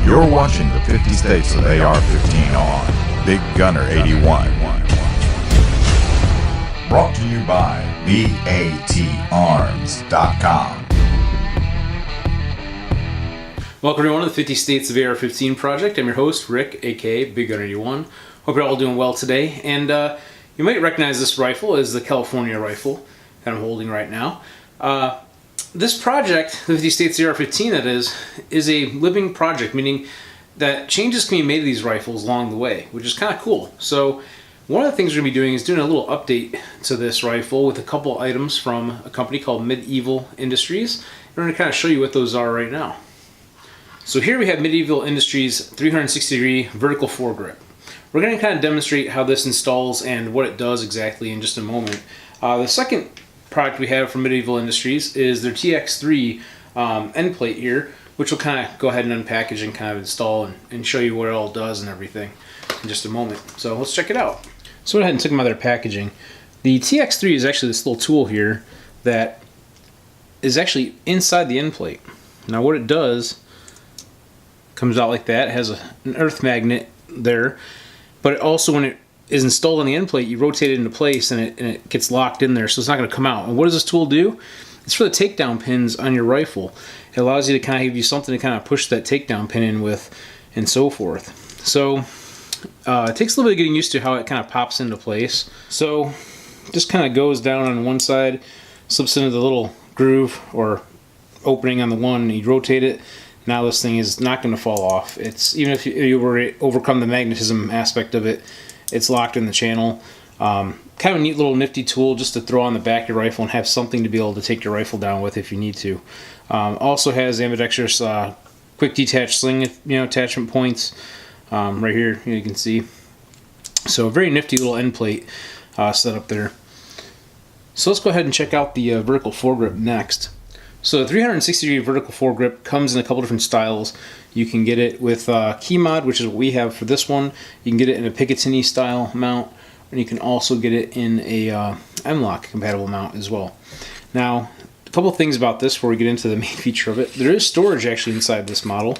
You're watching the 50 States of AR-15 on Big Gunner 81. Brought to you by BATArms.com. Welcome everyone to the 50 States of AR-15 project. I'm your host, Rick, aka Big Gunner 81. Hope you're all doing well today. And you might recognize this rifle as the California rifle that I'm holding right now. This project, the 50 States AR-15 that is a living project, meaning that changes can be made to these rifles along the way, which is kind of cool. So one of the things we're going to be doing is doing a little update to this rifle with a couple items from a company called Medieval Industries. We're going to kind of show you what those are right now. So here we have Medieval Industries 360-degree vertical foregrip. We're going to kind of demonstrate how this installs and what it does exactly in just a moment. The second product we have from Medieval Industries is their TX3 end plate here, which we'll kind of go ahead and unpackage and kind of install and show you what it all does and everything in just a moment. So let's check it out. So I went ahead and took them out of their packaging. The TX3 is actually this little tool here that is actually inside the end plate. Now what it does, comes out like that. It has an earth magnet there, but it also, when it is installed on the end plate, you rotate it into place and it gets locked in there, so it's not going to come out. And what does this tool do? It's for the takedown pins on your rifle. It allows you to kind of give you something to kind of push that takedown pin in with and so forth. So it takes a little bit of getting used to how it kind of pops into place. So just kind of goes down on one side, slips into the little groove or opening on the one, and you rotate it. Now this thing is not going to fall off. It's, even if you were to overcome the magnetism aspect of it, it's locked in the channel. Kind of a neat little nifty tool just to throw on the back of your rifle and have something to be able to take your rifle down with if you need to. Also has ambidextrous quick detach sling attachment points right here, you can see. So a very nifty little end plate set up there. So let's go ahead and check out the vertical foregrip next. So the 360-degree vertical foregrip comes in a couple different styles. You can get it with key mod, which is what we have for this one. You can get it in a Picatinny style mount, and you can also get it in a M-LOK compatible mount as well. Now, a couple things about this before we get into the main feature of it. There is storage actually inside this model.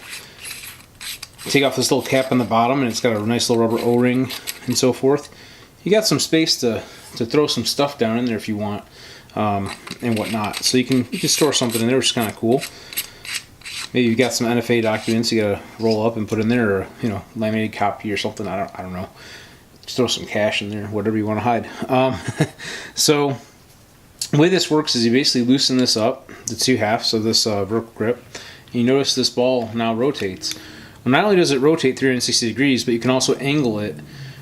Take off this little cap on the bottom, and it's got a nice little rubber O-ring and so forth. You got some space to throw some stuff down in there if you want. And whatnot. So you can store something in there, which is kind of cool. Maybe you've got some NFA documents you gotta roll up and put in there, or laminated copy or something. I don't know. Just throw some cash in there, whatever you want to hide. So the way this works is you basically loosen this up, the two halves of this vertical grip. And you notice this ball now rotates. Well, not only does it rotate 360 degrees, but you can also angle it.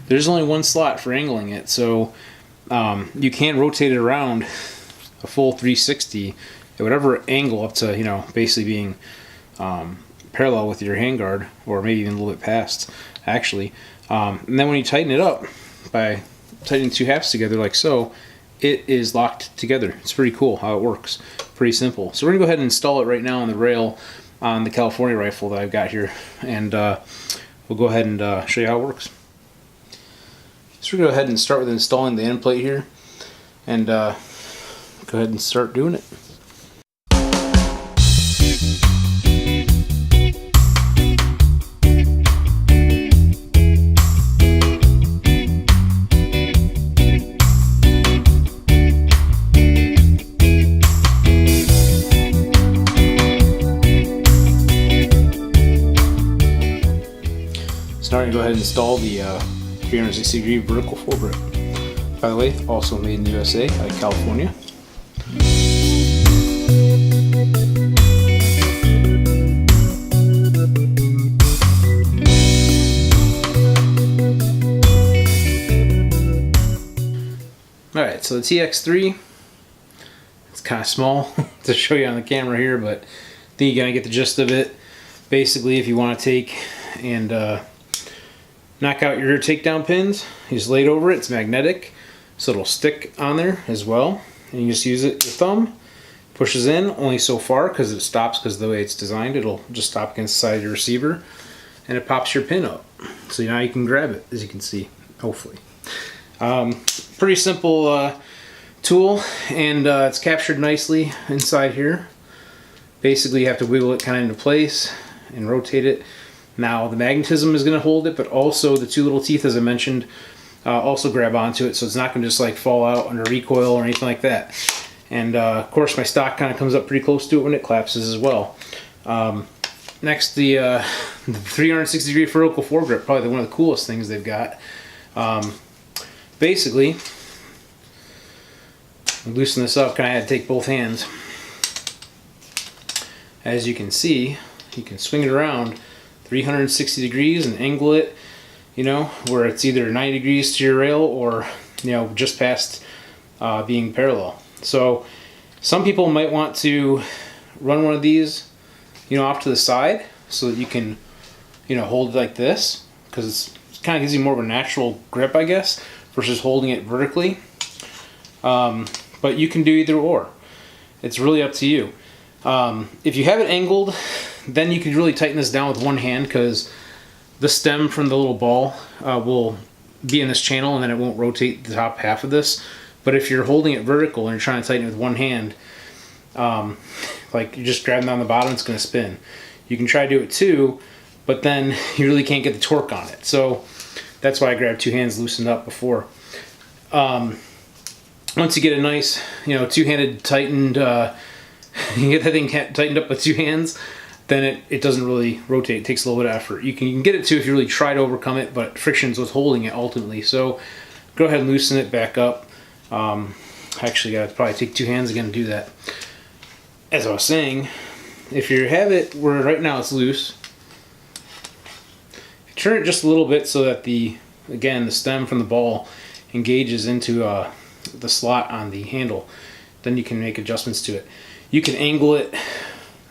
There's only one slot for angling it, so you can rotate it around a full 360 at whatever angle up to basically being parallel with your handguard, or maybe even a little bit past actually. And then when you tighten it up by tightening two halves together like so, it is locked together. It's pretty cool how it works. Pretty simple. So we're gonna go ahead and install it right now on the rail on the California rifle that I've got here, and we'll go ahead and show you how it works. So we're going to go ahead and start with installing the end plate here, and go ahead and start doing it. So now we're going to go ahead and install the 360-degree vertical foregrip. By the way, also made in the USA, out of California. Alright, so the TX3, it's kind of small to show you on the camera here, but I think you're going to get the gist of it. Basically, if you want to take and knock out your takedown pins, you just lay it over it. It's magnetic, so it'll stick on there as well. And you just use it, your thumb pushes in only so far because it stops, because of the way it's designed. It'll just stop against the side of your receiver, and it pops your pin up. So now you can grab it, as you can see, hopefully. Pretty simple tool, and it's captured nicely inside here. Basically you have to wiggle it kind of into place and rotate it Now the magnetism is going to hold it, but also the two little teeth, as I mentioned, also grab onto it, so it's not going to just like fall out under recoil or anything like that. And of course my stock kind of comes up pretty close to it when it collapses as well. Next, the 360 degree vertical foregrip, probably one of the coolest things they've got. Basically, loosen this up, kind of had to take both hands. As you can see, you can swing it around 360 degrees and angle it, you know, where it's either 90 degrees to your rail or, you know, just past being parallel. So some people might want to run one of these, you know, off to the side so that you can, you know, hold it like this, because it kind of gives you more of a natural grip, I guess, versus holding it vertically. But you can do either or. It's really up to you. If you have it angled, then you can really tighten this down with one hand, because the stem from the little ball will be in this channel and then it won't rotate the top half of this. But if you're holding it vertical and you're trying to tighten it with one hand, like you're just grabbing on the bottom, it's going to spin. You can try to do it too, but then you really can't get the torque on it. So that's why I grabbed two hands loosened up before. Once you get a nice, you know, two-handed tightened, you get that thing tightened up with two hands, then it doesn't really rotate. It takes a little bit of effort. You can get it too if you really try to overcome it, but friction's what's holding it ultimately. So go ahead and loosen it back up. Actually, gotta probably take two hands again to do that. As I was saying, if you have it where right now it's loose, turn it just a little bit so that the stem from the ball engages into the slot on the handle. Then you can make adjustments to it. You can angle it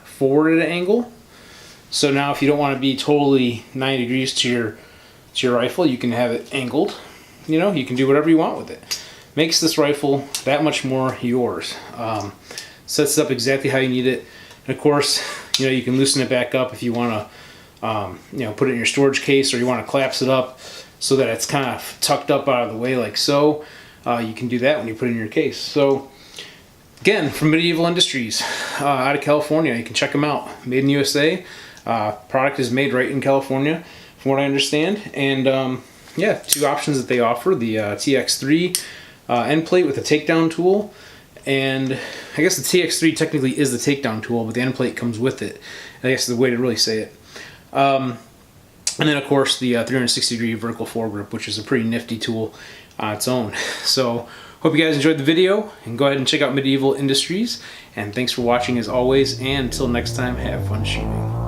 forward at an angle. So now if you don't want to be totally 90 degrees to your rifle, you can have it angled. You know, you can do whatever you want with it. Makes this rifle that much more yours. Sets it up exactly how you need it. And of course, you know, you can loosen it back up if you want to, you know, put it in your storage case, or you want to collapse it up so that it's kind of tucked up out of the way like so. You can do that when you put it in your case. So again, from Medieval Industries out of California, you can check them out. Made in USA. Product is made right in California, from what I understand. And yeah, two options that they offer: the TX3 end plate with a takedown tool, and I guess the TX3 technically is the takedown tool, but the end plate comes with it. I guess is the way to really say it. And then of course the 360 degree vertical foregrip, which is a pretty nifty tool on its own. So hope you guys enjoyed the video, and go ahead and check out Medieval Industries. And thanks for watching as always, and until next time, have fun shooting.